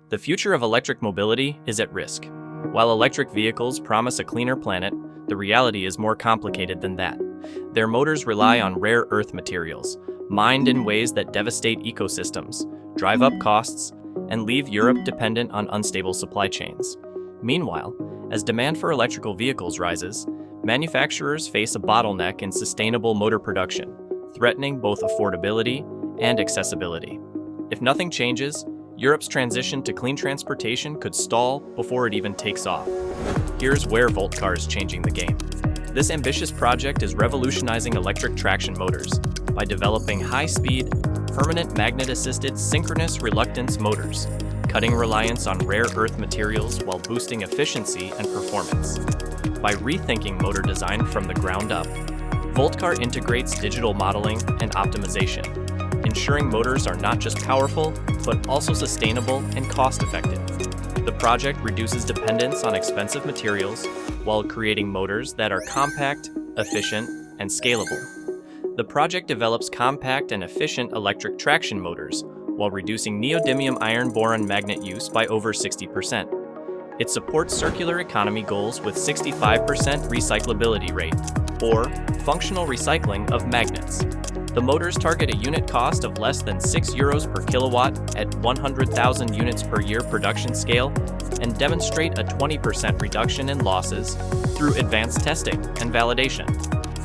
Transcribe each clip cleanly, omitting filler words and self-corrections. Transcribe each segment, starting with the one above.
The future of electric mobility is at risk. While electric vehicles promise a cleaner planet, the reality is more complicated than that. Their motors rely on rare earth materials, mined in ways that devastate ecosystems, drive up costs, and leave Europe dependent on unstable supply chains. Meanwhile, as demand for electrical vehicles rises, manufacturers face a bottleneck in sustainable motor production, threatening both affordability and accessibility. If nothing changes, Europe's transition to clean transportation could stall before it even takes off. Here's where Voltcar is changing the game. This ambitious project is revolutionizing electric traction motors by developing high-speed, permanent magnet-assisted synchronous reluctance motors, cutting reliance on rare earth materials while boosting efficiency and performance. By rethinking motor design from the ground up, Voltcar integrates digital modeling and optimization, ensuring motors are not just powerful, but also sustainable and cost-effective. The project reduces dependence on expensive materials while creating motors that are compact, efficient, and scalable. The project develops compact and efficient electric traction motors while reducing neodymium iron boron magnet use by over 60%. It supports circular economy goals with 65% recyclability rate, or functional recycling of magnets. The motors target a unit cost of less than €6 per kilowatt at 100,000 units per year production scale and demonstrate a 20% reduction in losses through advanced testing and validation.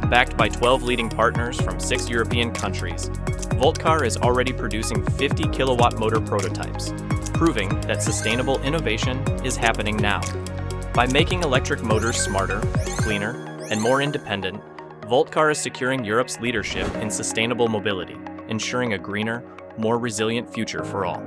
Backed by 12 leading partners from 6 European countries, Voltcar is already producing 50 kilowatt motor prototypes, proving that sustainable innovation is happening now. By making electric motors smarter, cleaner, and more independent, Voltcar is securing Europe's leadership in sustainable mobility, ensuring a greener, more resilient future for all.